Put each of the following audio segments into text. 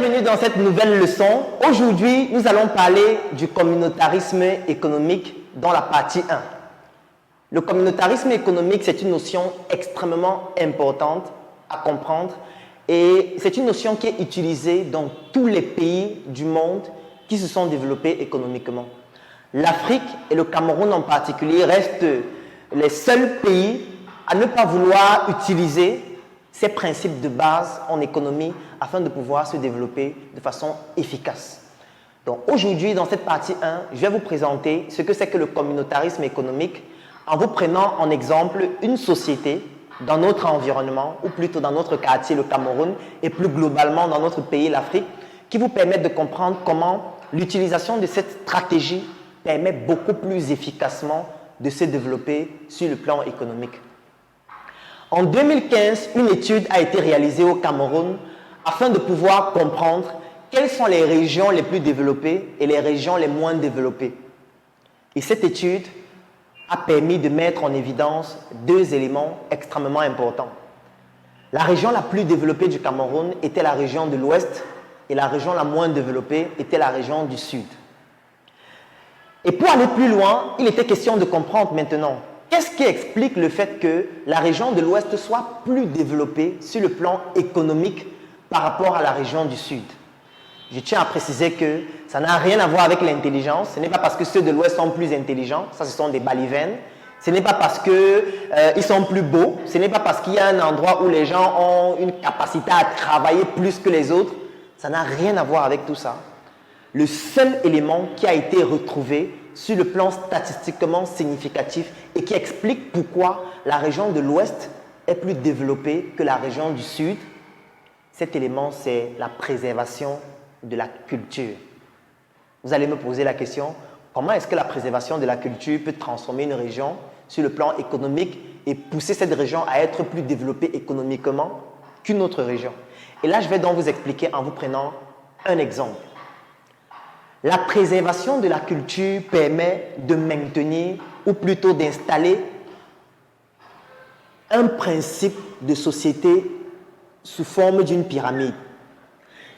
bienvenue dans cette nouvelle leçon. Aujourd'hui, nous allons parler du communautarisme économique dans la partie 1. Le communautarisme économique, c'est une notion extrêmement importante à comprendre et c'est une notion qui est utilisée dans tous les pays du monde qui se sont développés économiquement. L'Afrique et le Cameroun en particulier restent les seuls pays à ne pas vouloir utiliser ces principes de base en économie afin de pouvoir se développer de façon efficace. Donc aujourd'hui, dans cette partie 1, je vais vous présenter ce que c'est que le communautarisme économique en vous prenant en exemple une société dans notre environnement, ou plutôt dans notre quartier, le Cameroun, et plus globalement dans notre pays, l'Afrique, qui vous permettent de comprendre comment l'utilisation de cette stratégie permet beaucoup plus efficacement de se développer sur le plan économique. En 2015, une étude a été réalisée au Cameroun afin de pouvoir comprendre quelles sont les régions les plus développées et les régions les moins développées. Et cette étude a permis de mettre en évidence deux éléments extrêmement importants. La région la plus développée du Cameroun était la région de l'Ouest et la région la moins développée était la région du Sud. Et pour aller plus loin, il était question de comprendre maintenant qu'est-ce qui explique le fait que la région de l'Ouest soit plus développée sur le plan économique par rapport à la région du Sud. Je tiens à préciser que ça n'a rien à voir avec l'intelligence. Ce n'est pas parce que ceux de l'Ouest sont plus intelligents, ça ce sont des balivernes. Ce n'est pas parce qu'ils sont plus beaux, ce n'est pas parce qu'il y a un endroit où les gens ont une capacité à travailler plus que les autres. Ça n'a rien à voir avec tout ça. Le seul élément qui a été retrouvé sur le plan statistiquement significatif et qui explique pourquoi la région de l'Ouest est plus développée que la région du Sud, cet élément, c'est la préservation de la culture. Vous allez me poser la question, comment est-ce que la préservation de la culture peut transformer une région sur le plan économique et pousser cette région à être plus développée économiquement qu'une autre région? Et là, je vais donc vous expliquer en vous prenant un exemple. La préservation de la culture permet de maintenir, ou plutôt d'installer, un principe de société sous forme d'une pyramide.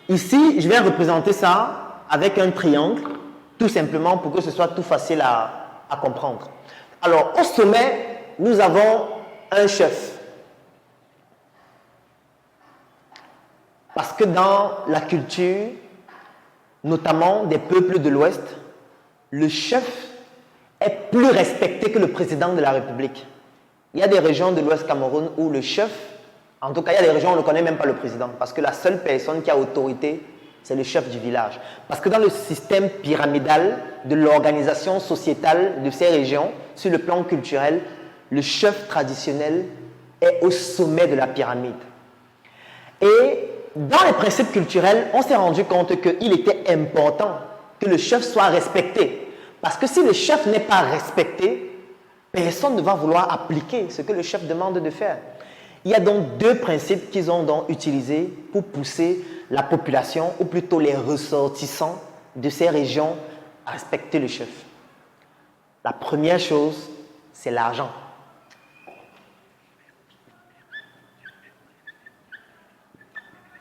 Ici, je vais représenter ça avec un triangle, tout simplement pour que ce soit tout facile à comprendre. Alors, au sommet, nous avons un chef. Parce que dans la culture, notamment des peuples de l'Ouest, le chef est plus respecté que le président de la République. Il y a des régions de l'Ouest Cameroun où le chef, en tout cas il y a des régions où on ne connaît même pas le président, parce que la seule personne qui a autorité, c'est le chef du village. Parce que dans le système pyramidal de l'organisation sociétale de ces régions, sur le plan culturel, le chef traditionnel est au sommet de la pyramide. Et dans les principes culturels, on s'est rendu compte qu'il était important que le chef soit respecté. Parce que si le chef n'est pas respecté, personne ne va vouloir appliquer ce que le chef demande de faire. Il y a donc deux principes qu'ils ont donc utilisés pour pousser la population, ou plutôt les ressortissants de ces régions, à respecter le chef. La première chose, c'est l'argent.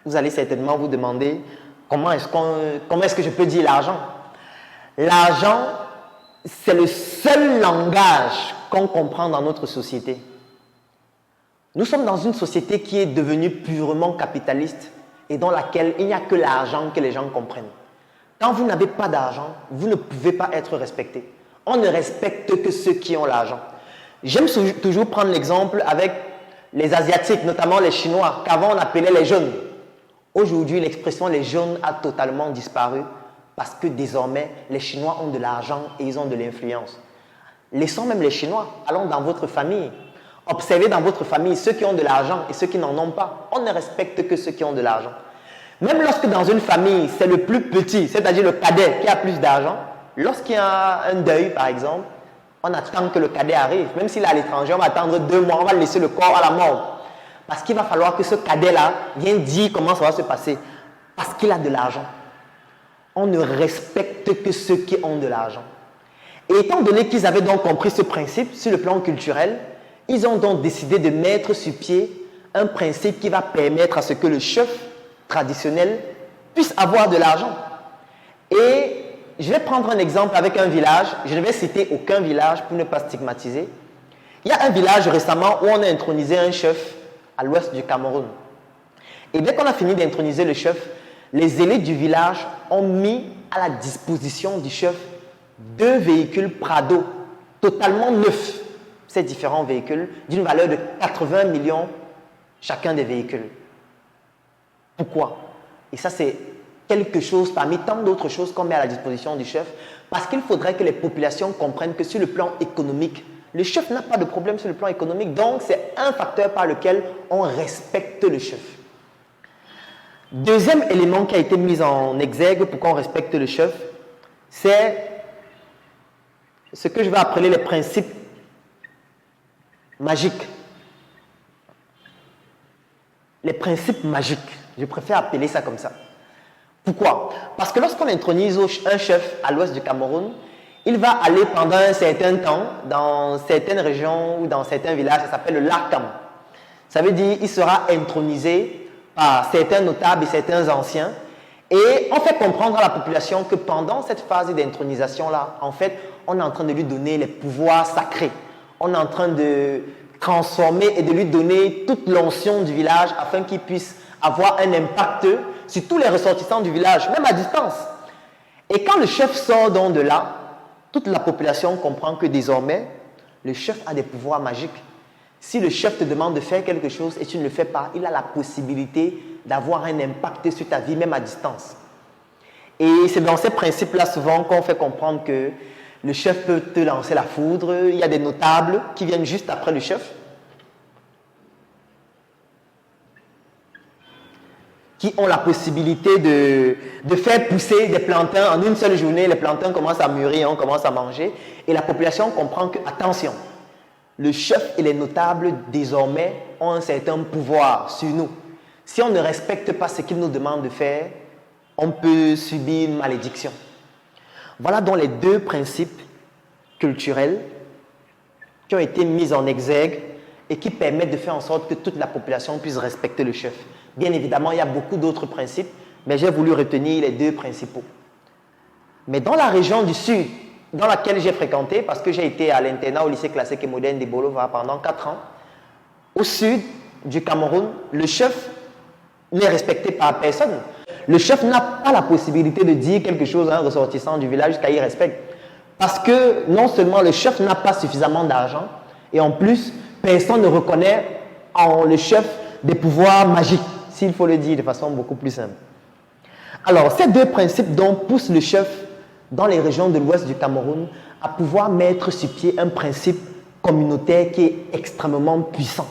Vous allez certainement vous demander comment est-ce que je peux dire l'argent? L'argent, c'est le seul langage qu'on comprend dans notre société. Nous sommes dans une société qui est devenue purement capitaliste et dans laquelle il n'y a que l'argent que les gens comprennent. Quand vous n'avez pas d'argent, vous ne pouvez pas être respecté. On ne respecte que ceux qui ont l'argent. J'aime toujours prendre l'exemple avec les Asiatiques, notamment les Chinois, qu'avant on appelait les jaunes. Aujourd'hui, l'expression les jaunes a totalement disparu parce que désormais, les Chinois ont de l'argent et ils ont de l'influence. Laissons même les Chinois, allons dans votre famille. Observez dans votre famille ceux qui ont de l'argent et ceux qui n'en ont pas. On ne respecte que ceux qui ont de l'argent. Même lorsque dans une famille, c'est le plus petit, c'est-à-dire le cadet qui a plus d'argent, lorsqu'il y a un deuil par exemple, on attend que le cadet arrive. Même s'il est à l'étranger, on va attendre 2 mois, on va laisser le corps à la mort. Parce qu'il va falloir que ce cadet-là vienne dire comment ça va se passer. Parce qu'il a de l'argent. On ne respecte que ceux qui ont de l'argent. Et étant donné qu'ils avaient donc compris ce principe sur le plan culturel, ils ont donc décidé de mettre sur pied un principe qui va permettre à ce que le chef traditionnel puissent avoir de l'argent. Et je vais prendre un exemple avec un village. Je ne vais citer aucun village pour ne pas stigmatiser. Il y a un village récemment où on a intronisé un chef à l'ouest du Cameroun. Et dès qu'on a fini d'introniser le chef, les élites du village ont mis à la disposition du chef 2 véhicules Prado totalement neufs. Ces différents véhicules d'une valeur de 80 millions chacun des véhicules. Pourquoi? Et ça, c'est quelque chose parmi tant d'autres choses qu'on met à la disposition du chef, parce qu'il faudrait que les populations comprennent que sur le plan économique, le chef n'a pas de problème sur le plan économique, donc c'est un facteur par lequel on respecte le chef. Deuxième élément qui a été mis en exergue pour qu'on respecte le chef, c'est ce que je vais appeler les principes magiques. Les principes magiques, je préfère appeler ça comme ça. Pourquoi? Parce que lorsqu'on intronise un chef à l'ouest du Cameroun, il va aller pendant un certain temps dans certaines régions ou dans certains villages, ça s'appelle le Lakam. Ça veut dire qu'il sera intronisé par certains notables et certains anciens. Et on fait comprendre à la population que pendant cette phase d'intronisation-là, en fait, on est en train de lui donner les pouvoirs sacrés. On est en train de transformer et de lui donner toute l'onction du village afin qu'il puisse avoir un impact sur tous les ressortissants du village, même à distance. Et quand le chef sort donc de là, toute la population comprend que désormais, le chef a des pouvoirs magiques. Si le chef te demande de faire quelque chose et tu ne le fais pas, il a la possibilité d'avoir un impact sur ta vie, même à distance. Et c'est dans ces principes-là souvent qu'on fait comprendre que le chef peut te lancer la foudre. Il y a des notables qui viennent juste après le chef, qui ont la possibilité de faire pousser des plantains en une seule journée. Les plantains commencent à mûrir, on commence à manger. Et la population comprend que, attention, le chef et les notables, désormais, ont un certain pouvoir sur nous. Si on ne respecte pas ce qu'ils nous demandent de faire, on peut subir une malédiction. Voilà donc les 2 principes culturels qui ont été mis en exergue et qui permettent de faire en sorte que toute la population puisse respecter le chef. Bien évidemment, il y a beaucoup d'autres principes, mais j'ai voulu retenir les 2 principaux. Mais dans la région du Sud, dans laquelle j'ai fréquenté, parce que j'ai été à l'internat au lycée classique et moderne de Bolova pendant 4 ans, au sud du Cameroun, le chef n'est respecté par personne. Le chef n'a pas la possibilité de dire quelque chose à un ressortissant du village jusqu'à y respecter. Parce que non seulement le chef n'a pas suffisamment d'argent, et en plus, personne ne reconnaît en le chef des pouvoirs magiques, s'il faut le dire de façon beaucoup plus simple. Alors, ces 2 principes donc poussent le chef dans les régions de l'ouest du Cameroun à pouvoir mettre sur pied un principe communautaire qui est extrêmement puissant.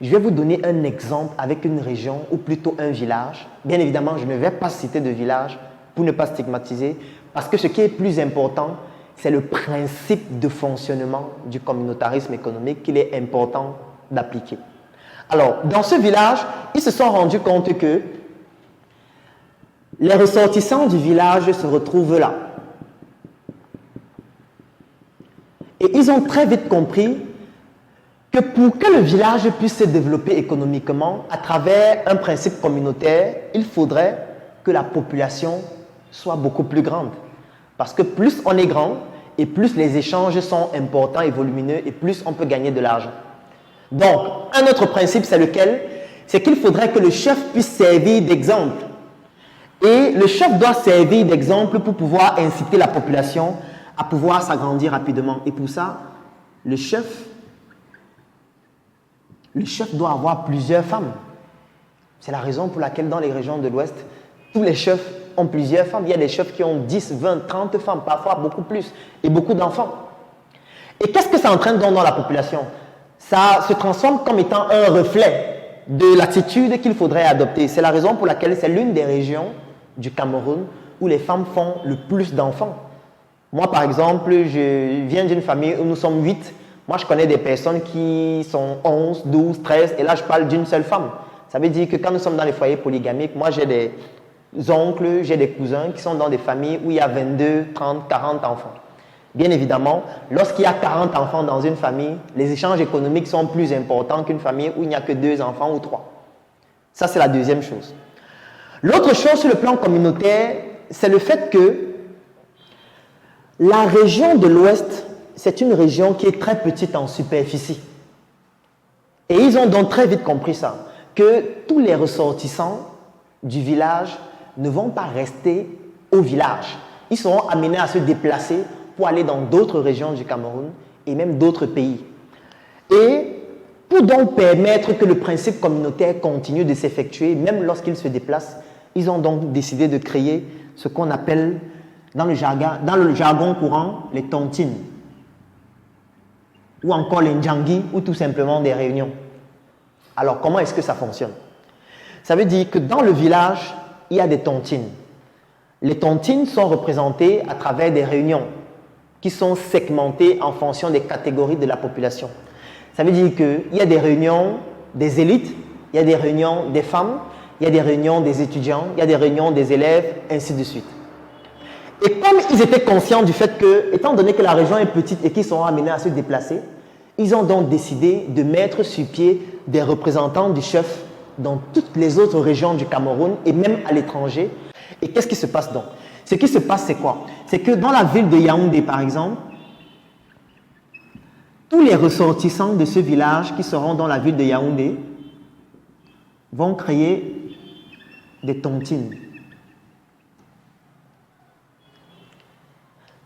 Je vais vous donner un exemple avec une région ou plutôt un village. Bien évidemment, je ne vais pas citer de village pour ne pas stigmatiser, parce que ce qui est plus important, c'est le principe de fonctionnement du communautarisme économique qu'il est important d'appliquer. Alors, dans ce village, ils se sont rendus compte que les ressortissants du village se retrouvent là. Et ils ont très vite compris que pour que le village puisse se développer économiquement à travers un principe communautaire, il faudrait que la population soit beaucoup plus grande. Parce que plus on est grand et plus les échanges sont importants et volumineux et plus on peut gagner de l'argent. Donc, un autre principe, c'est lequel? C'est qu'il faudrait que le chef puisse servir d'exemple. Et le chef doit servir d'exemple pour pouvoir inciter la population à pouvoir s'agrandir rapidement. Et pour ça, le chef doit avoir plusieurs femmes. C'est la raison pour laquelle dans les régions de l'Ouest, tous les chefs ont plusieurs femmes. Il y a des chefs qui ont 10, 20, 30 femmes, parfois beaucoup plus, et beaucoup d'enfants. Et qu'est-ce que ça entraîne dans la population? Ça se transforme comme étant un reflet de l'attitude qu'il faudrait adopter. C'est la raison pour laquelle c'est l'une des régions du Cameroun où les femmes font le plus d'enfants. Moi, par exemple, je viens d'une famille où nous sommes 8. Moi, je connais des personnes qui sont 11, 12, 13, et là, je parle d'une seule femme. Ça veut dire que quand nous sommes dans les foyers polygamiques, moi, j'ai des oncles, j'ai des cousins qui sont dans des familles où il y a 22, 30, 40 enfants. Bien évidemment, lorsqu'il y a 40 enfants dans une famille, les échanges économiques sont plus importants qu'une famille où il n'y a que 2 enfants ou 3. Ça, c'est la deuxième chose. L'autre chose sur le plan communautaire, c'est le fait que la région de l'Ouest, c'est une région qui est très petite en superficie. Et ils ont donc très vite compris ça, que tous les ressortissants du village ne vont pas rester au village. Ils seront amenés à se déplacer pour aller dans d'autres régions du Cameroun et même d'autres pays. Et pour donc permettre que le principe communautaire continue de s'effectuer, même lorsqu'ils se déplacent, ils ont donc décidé de créer ce qu'on appelle dans le jargon courant les tontines, ou encore les njangis, ou tout simplement des réunions. Alors comment est-ce que ça fonctionne? Ça veut dire que dans le village, il y a des tontines. Les tontines sont représentées à travers des réunions qui sont segmentées en fonction des catégories de la population. Ça veut dire qu'il y a des réunions des élites, il y a des réunions des femmes, il y a des réunions des étudiants, il y a des réunions des élèves, ainsi de suite. Et comme ils étaient conscients du fait que, étant donné que la région est petite et qu'ils sont amenés à se déplacer, ils ont donc décidé de mettre sur pied des représentants du chef dans toutes les autres régions du Cameroun et même à l'étranger. Et qu'est-ce qui se passe donc? Ce qui se passe, c'est quoi? C'est que dans la ville de Yaoundé, par exemple, tous les ressortissants de ce village qui seront dans la ville de Yaoundé vont créer des tontines.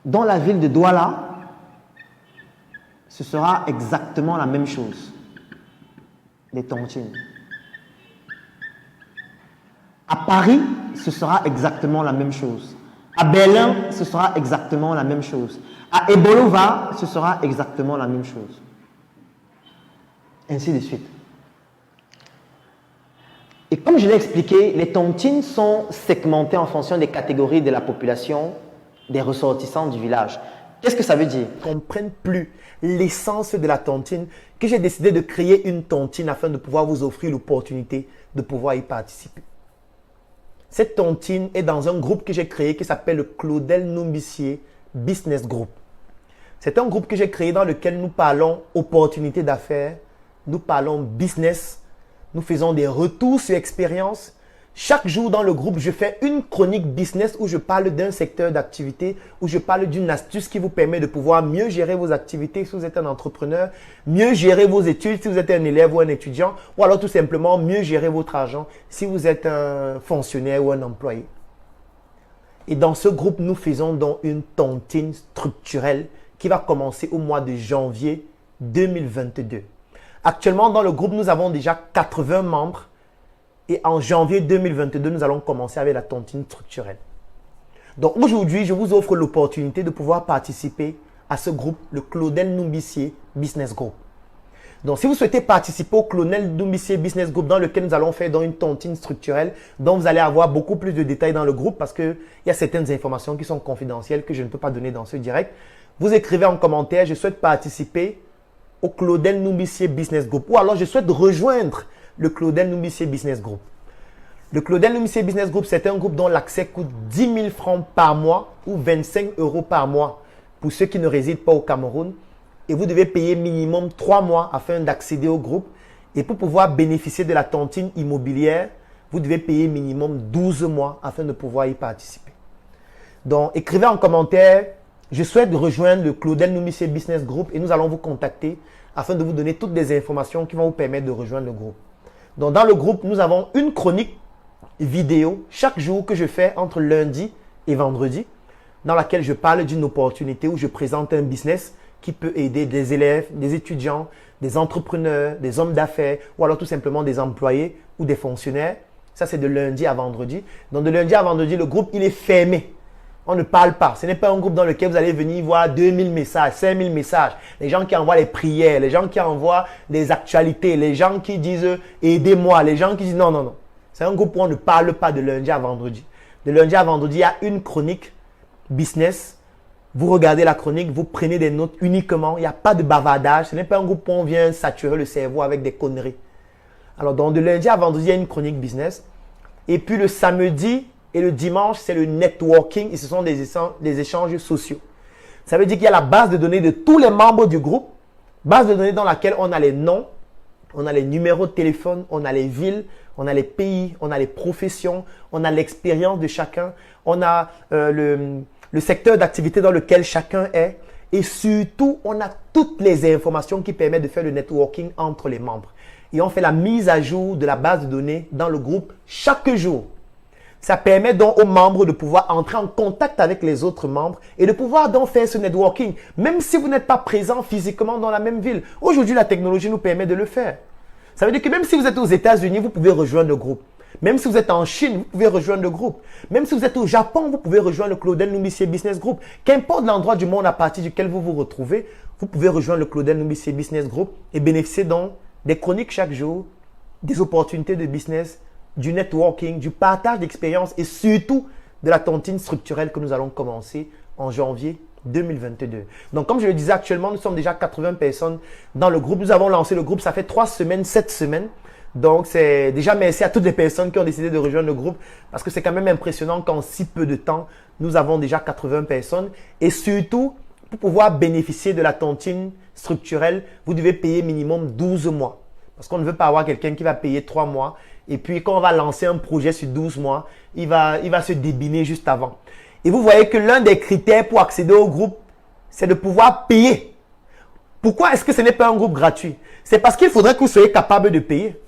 Dans la ville de Douala, ce sera exactement la même chose. Des tontines. À Paris, ce sera exactement la même chose. À Berlin, ce sera exactement la même chose. À Ebolova, ce sera exactement la même chose. Ainsi de suite. Et comme je l'ai expliqué, les tontines sont segmentées en fonction des catégories de la population, des ressortissants du village. Qu'est-ce que ça veut dire? Ils ne comprennent plus l'essence de la tontine, que j'ai décidé de créer une tontine afin de pouvoir vous offrir l'opportunité de pouvoir y participer. Cette tontine est dans un groupe que j'ai créé qui s'appelle le Claudel Numbissier Business Group. C'est un groupe que j'ai créé dans lequel nous parlons opportunités d'affaires, nous parlons business, nous faisons des retours sur expérience. Chaque jour dans le groupe, je fais une chronique business où je parle d'un secteur d'activité, où je parle d'une astuce qui vous permet de pouvoir mieux gérer vos activités si vous êtes un entrepreneur, mieux gérer vos études si vous êtes un élève ou un étudiant, ou alors tout simplement mieux gérer votre argent si vous êtes un fonctionnaire ou un employé. Et dans ce groupe, nous faisons donc une tontine structurelle qui va commencer au mois de janvier 2022. Actuellement, dans le groupe, nous avons déjà 80 membres. Et en janvier 2022, nous allons commencer avec la tontine structurelle. Donc aujourd'hui, je vous offre l'opportunité de pouvoir participer à ce groupe, le Claudel Numbissier Business Group. Donc si vous souhaitez participer au Claudel Numbissier Business Group dans lequel nous allons faire dans une tontine structurelle, dont vous allez avoir beaucoup plus de détails dans le groupe parce qu'il y a certaines informations qui sont confidentielles que je ne peux pas donner dans ce direct, vous écrivez en commentaire « Je souhaite participer au Claudel Numbissier Business Group » ou alors « Je souhaite rejoindre le Claudel Numbissier Business Group ». Le Claudel Numbissier Business Group, c'est un groupe dont l'accès coûte 10 000 francs par mois ou 25 € par mois pour ceux qui ne résident pas au Cameroun. Et vous devez payer minimum 3 mois afin d'accéder au groupe. Et pour pouvoir bénéficier de la tontine immobilière, vous devez payer minimum 12 mois afin de pouvoir y participer. Donc, écrivez en commentaire « Je souhaite rejoindre le Claudel Numbissier Business Group » et nous allons vous contacter afin de vous donner toutes les informations qui vont vous permettre de rejoindre le groupe. Donc, dans le groupe, nous avons une chronique vidéo chaque jour que je fais entre lundi et vendredi dans laquelle je parle d'une opportunité où je présente un business qui peut aider des élèves, des étudiants, des entrepreneurs, des hommes d'affaires ou alors tout simplement des employés ou des fonctionnaires. Ça, c'est de lundi à vendredi. Donc, de lundi à vendredi, le groupe, il est fermé. On ne parle pas. Ce n'est pas un groupe dans lequel vous allez venir voir 2000 messages, 5000 messages. Les gens qui envoient les prières, les gens qui envoient des actualités, les gens qui disent « aidez-moi », les gens qui disent « non, non, non ». C'est un groupe où on ne parle pas de lundi à vendredi. De lundi à vendredi, il y a une chronique business. Vous regardez la chronique, vous prenez des notes uniquement. Il n'y a pas de bavardage. Ce n'est pas un groupe où on vient saturer le cerveau avec des conneries. Alors, donc de lundi à vendredi, il y a une chronique business. Et puis le samedi et le dimanche, c'est le networking et ce sont des échanges sociaux. Ça veut dire qu'il y a la base de données de tous les membres du groupe. Base de données dans laquelle on a les noms, on a les numéros de téléphone, on a les villes, on a les pays, on a les professions, on a l'expérience de chacun, on a le secteur d'activité dans lequel chacun est. Et surtout, on a toutes les informations qui permettent de faire le networking entre les membres. Et on fait la mise à jour de la base de données dans le groupe chaque jour. Ça permet donc aux membres de pouvoir entrer en contact avec les autres membres et de pouvoir donc faire ce networking, même si vous n'êtes pas présent physiquement dans la même ville. Aujourd'hui, la technologie nous permet de le faire. Ça veut dire que même si vous êtes aux États-Unis, vous pouvez rejoindre le groupe. Même si vous êtes en Chine, vous pouvez rejoindre le groupe. Même si vous êtes au Japon, vous pouvez rejoindre le Claudel Noumissier Business Group. Qu'importe l'endroit du monde à partir duquel vous vous retrouvez, vous pouvez rejoindre le Claudel Noumissier Business Group et bénéficier donc des chroniques chaque jour, des opportunités de business, du networking, du partage d'expériences et surtout de la tontine structurelle que nous allons commencer en janvier 2022. Donc, comme je le disais, actuellement, nous sommes déjà 80 personnes dans le groupe. Nous avons lancé le groupe, ça fait 3 semaines, 7 semaines. Donc, c'est déjà merci à toutes les personnes qui ont décidé de rejoindre le groupe parce que c'est quand même impressionnant qu'en si peu de temps, nous avons déjà 80 personnes. Et surtout, pour pouvoir bénéficier de la tontine structurelle, vous devez payer minimum 12 mois. Parce qu'on ne veut pas avoir quelqu'un qui va payer 3 mois. Et puis, quand on va lancer un projet sur 12 mois, il va se débiner juste avant. Et vous voyez que l'un des critères pour accéder au groupe, c'est de pouvoir payer. Pourquoi est-ce que ce n'est pas un groupe gratuit? C'est parce qu'il faudrait que vous soyez capable de payer.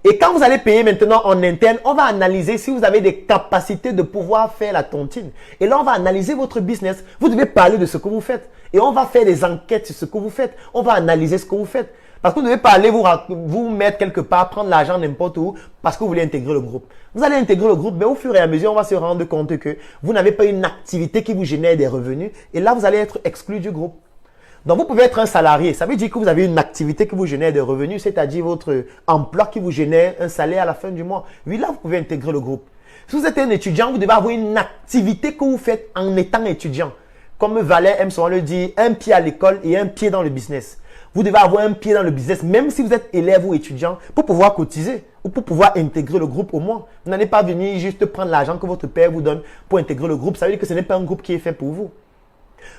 Et quand vous allez payer maintenant en interne, on va analyser si vous avez des capacités de pouvoir faire la tontine. Et là, on va analyser votre business. Vous devez parler de ce que vous faites. Et on va faire des enquêtes sur ce que vous faites. On va analyser ce que vous faites. Parce que vous ne devez pas aller vous mettre quelque part, prendre l'argent n'importe où parce que vous voulez intégrer le groupe. Vous allez intégrer le groupe, mais au fur et à mesure, on va se rendre compte que vous n'avez pas une activité qui vous génère des revenus. Et là, vous allez être exclu du groupe. Donc, vous pouvez être un salarié. Ça veut dire que vous avez une activité qui vous génère des revenus, c'est-à-dire votre emploi qui vous génère un salaire à la fin du mois. Oui, là, vous pouvez intégrer le groupe. Si vous êtes un étudiant, vous devez avoir une activité que vous faites en étant étudiant. Comme Valère aime souvent le dire, un pied à l'école et un pied dans le business. Vous devez avoir un pied dans le business, même si vous êtes élève ou étudiant, pour pouvoir cotiser ou pour pouvoir intégrer le groupe au moins. Vous n'allez pas venir juste prendre l'argent que votre père vous donne pour intégrer le groupe. Ça veut dire que ce n'est pas un groupe qui est fait pour vous.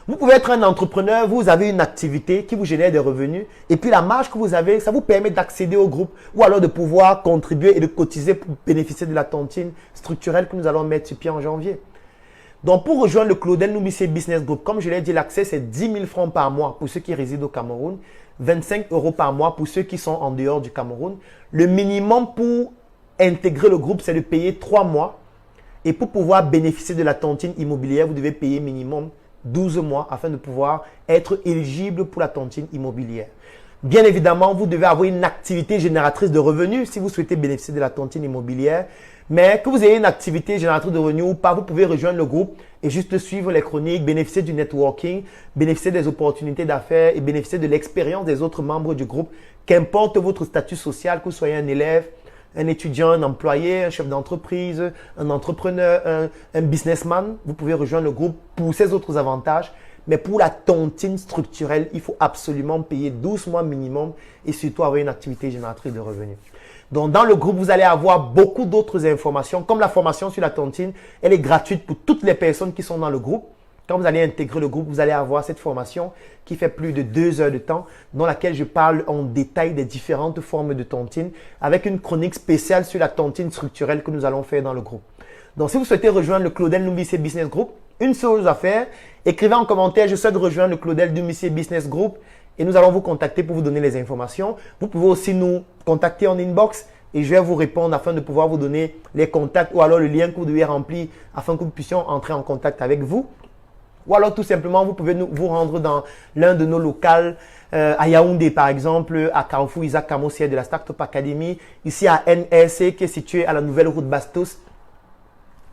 Vous pouvez être un entrepreneur, vous avez une activité qui vous génère des revenus et puis la marge que vous avez, ça vous permet d'accéder au groupe ou alors de pouvoir contribuer et de cotiser pour bénéficier de la tontine structurelle que nous allons mettre sur pied en janvier. Donc, pour rejoindre le Claudel Noumissier Business Group, comme je l'ai dit, l'accès c'est 10 000 francs par mois pour ceux qui résident au Cameroun, 25 € par mois pour ceux qui sont en dehors du Cameroun. Le minimum pour intégrer le groupe, c'est de payer 3 mois. Et pour pouvoir bénéficier de la tontine immobilière, vous devez payer minimum 12 mois afin de pouvoir être éligible pour la tontine immobilière. Bien évidemment, vous devez avoir une activité génératrice de revenus si vous souhaitez bénéficier de la tontine immobilière. Mais que vous ayez une activité génératrice de revenus ou pas, vous pouvez rejoindre le groupe et juste suivre les chroniques, bénéficier du networking, bénéficier des opportunités d'affaires et bénéficier de l'expérience des autres membres du groupe. Qu'importe votre statut social, que vous soyez un élève, un étudiant, un employé, un chef d'entreprise, un entrepreneur, un businessman, vous pouvez rejoindre le groupe pour ces autres avantages. Mais pour la tontine structurelle, il faut absolument payer 12 mois minimum et surtout avoir une activité génératrice de revenus. Donc, dans le groupe, vous allez avoir beaucoup d'autres informations. Comme la formation sur la tontine, elle est gratuite pour toutes les personnes qui sont dans le groupe. Quand vous allez intégrer le groupe, vous allez avoir cette formation qui fait plus de 2 heures de temps, dans laquelle je parle en détail des différentes formes de tontine, avec une chronique spéciale sur la tontine structurelle que nous allons faire dans le groupe. Donc, si vous souhaitez rejoindre le Claudel Noumissier Business Group, une seule chose à faire, écrivez en commentaire « Je souhaite rejoindre le Claudel Noumissier Business Group » et nous allons vous contacter pour vous donner les informations. Vous pouvez aussi nous contacter en inbox et je vais vous répondre afin de pouvoir vous donner les contacts ou alors le lien que vous devez remplir afin que nous puissions entrer en contact avec vous. Ou alors tout simplement, vous pouvez vous rendre dans l'un de nos locales à Yaoundé par exemple, à Carrefour Isaac Camo, siège de la Startup Academy, ici à NRC qui est situé à la nouvelle route Bastos.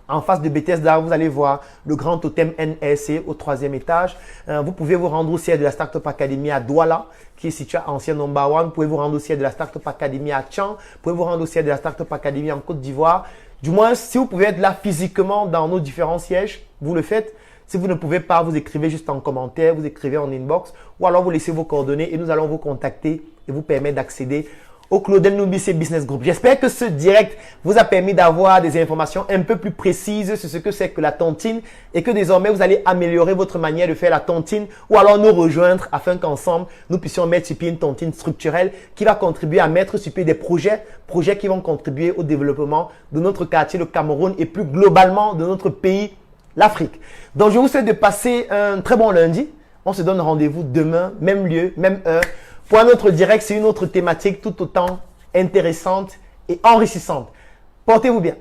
En face de Bethesda, vous allez voir le grand totem NRC au 3e étage. Vous pouvez vous rendre au siège de la Startup Academy à Douala, qui est situé à Ancien Number One. Vous pouvez vous rendre au siège de la Startup Academy à Tchan. Vous pouvez vous rendre au siège de la Startup Academy en Côte d'Ivoire. Du moins, si vous pouvez être là physiquement dans nos différents sièges, vous le faites. Si vous ne pouvez pas, vous écrivez juste en commentaire, vous écrivez en inbox ou alors vous laissez vos coordonnées et nous allons vous contacter et vous permettre d'accéder au Claudel Noubissé Business Group. J'espère que ce direct vous a permis d'avoir des informations un peu plus précises sur ce que c'est que la tontine et que désormais vous allez améliorer votre manière de faire la tontine ou alors nous rejoindre afin qu'ensemble nous puissions mettre sur pied une tontine structurelle qui va contribuer à mettre sur pied des projets qui vont contribuer au développement de notre quartier, le Cameroun et plus globalement de notre pays, l'Afrique. Donc je vous souhaite de passer un très bon lundi. On se donne rendez-vous demain, même lieu, même heure, pour un autre direct. C'est une autre thématique tout autant intéressante et enrichissante. Portez-vous bien.